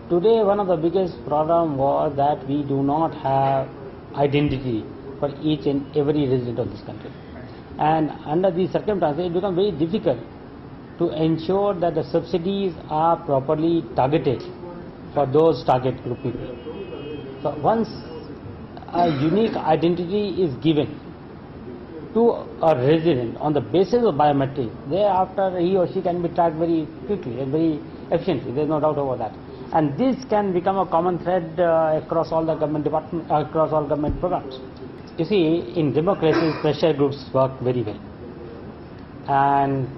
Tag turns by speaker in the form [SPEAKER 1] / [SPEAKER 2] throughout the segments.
[SPEAKER 1] Today, one of the biggest problem was that we do not have identity for each and every resident of this country. And under these circumstances, it becomes very difficult to ensure that the subsidies are properly targeted for those target group people. So once a unique identity is given to a resident on the basis of biometrics, thereafter he or she can be tracked very quickly and very efficiently. There is no doubt about that. And this can become a common thread across all the government departments, across all government programs. You see, in democracy, pressure groups work very well. And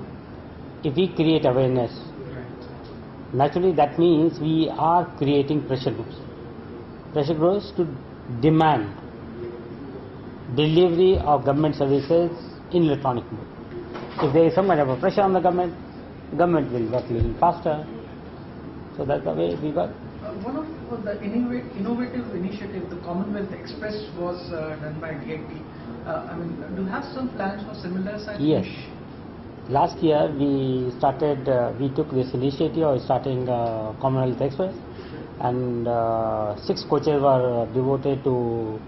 [SPEAKER 1] if we create awareness, naturally that means we are creating pressure groups. Pressure groups to demand delivery of government services in electronic mode. If there is some kind of a pressure on the government will work a little faster. So that's the way we work.
[SPEAKER 2] One of the innovative initiative, the Commonwealth Express, was done by DIT. Do you have some plans for similar such?
[SPEAKER 1] Yes. Last year we started, we took this initiative of starting Commonwealth Express, and 6 coaches were devoted to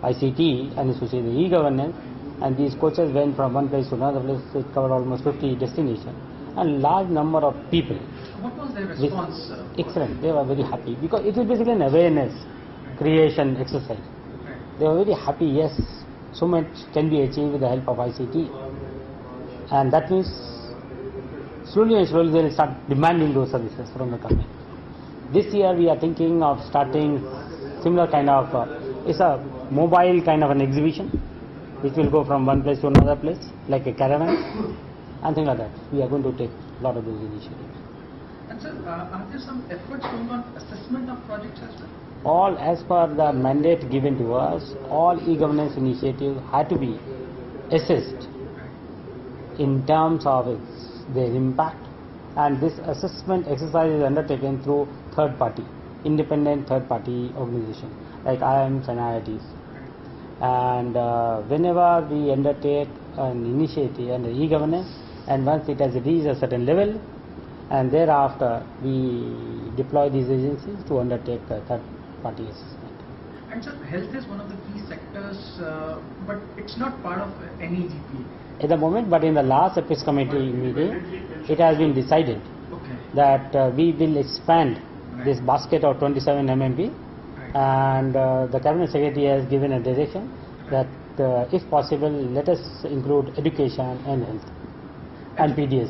[SPEAKER 1] ICT and especially the e-governance, and these coaches went from one place to another place. It covered almost 50 destinations and large number of people.
[SPEAKER 2] What was their response?
[SPEAKER 1] Excellent. They were very happy because it is basically an awareness creation exercise. They were very happy. Yes, so much can be achieved with the help of ICT, and that means slowly and slowly they will start demanding those services from the government. This year we are thinking of starting similar kind of, it's a mobile kind of an exhibition which will go from one place to another place like a caravan and things like that. We are going to take a lot of those initiatives.
[SPEAKER 2] And sir, are there some efforts going on assessment of projects as well?
[SPEAKER 1] All as per the mandate given to us, all e-governance initiatives had to be assessed in terms of their impact, and this assessment exercise is undertaken through third party, independent third party organization like IIMs and IITs. And whenever we undertake an initiative under e-governance, and once it has reached a certain level, and thereafter we deploy these agencies to undertake a third party assessment.
[SPEAKER 2] And sir, health is one of the key sectors, but it's not part of any GP
[SPEAKER 1] at the moment, but in the last Apex Committee meeting, it has been decided that we will expand this basket of 27 MMP, and the Cabinet Secretary has given a direction that if possible, let us include education and health and PDS.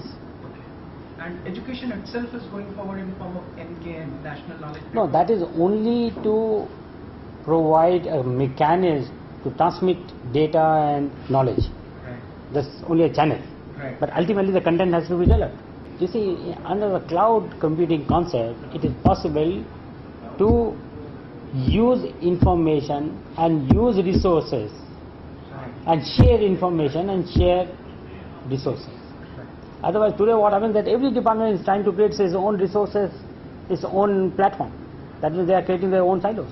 [SPEAKER 2] And education itself is going forward in the form of NK and national knowledge?
[SPEAKER 1] No, that is only to provide a mechanism to transmit data and knowledge. That's only a channel. But ultimately the content has to be developed. You see, under the cloud computing concept, it is possible to use information and use resources and share information and share resources. Otherwise, today what happens that every department is trying to create its own resources, its own platform. That means they are creating their own silos.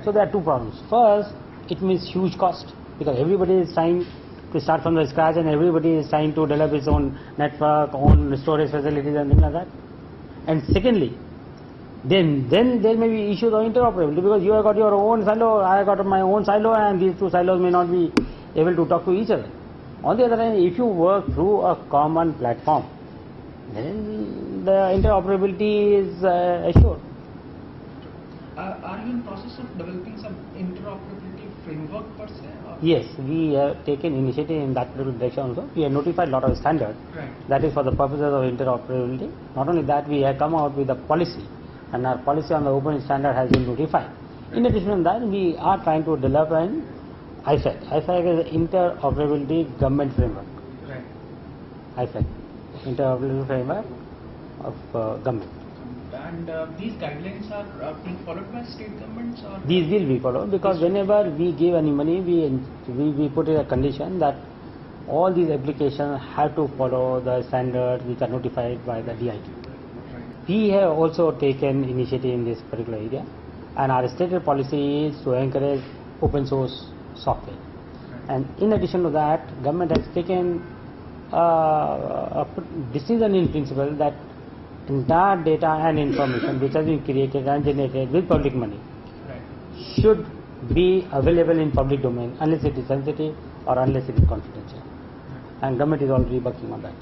[SPEAKER 1] So there are two problems. First, it means huge cost because everybody is trying to start from the scratch and everybody is trying to develop its own network, own storage facilities and things like that. And secondly, then there may be issues of interoperability because you have got your own silo, I have got my own silo, and these two silos may not be able to talk to each other. On the other hand, if you work through a common platform, then the interoperability is assured.
[SPEAKER 2] Are you in process of developing some interoperability framework per se? Or?
[SPEAKER 1] Yes, we have taken initiative in that particular direction also. We have notified a lot of standards. That is for the purposes of interoperability. Not only that, we have come out with a policy, and our policy on the open standard has been notified. In addition to that, we are trying to develop an IFAC. IFAC is Interoperability Government Framework. IFAC, Interoperability Framework of Government.
[SPEAKER 2] And these guidelines are being followed by state governments? Or
[SPEAKER 1] these will be followed because whenever we give any money, we put in a condition that all these applications have to follow the standards which are notified by the DIT. We have also taken initiative in this particular area, and our stated policy is to encourage open source software. And in addition to that, government has taken a decision in principle that entire data and information which has been created and generated with public money should be available in public domain unless it is sensitive or unless it is confidential. And government is already working on that.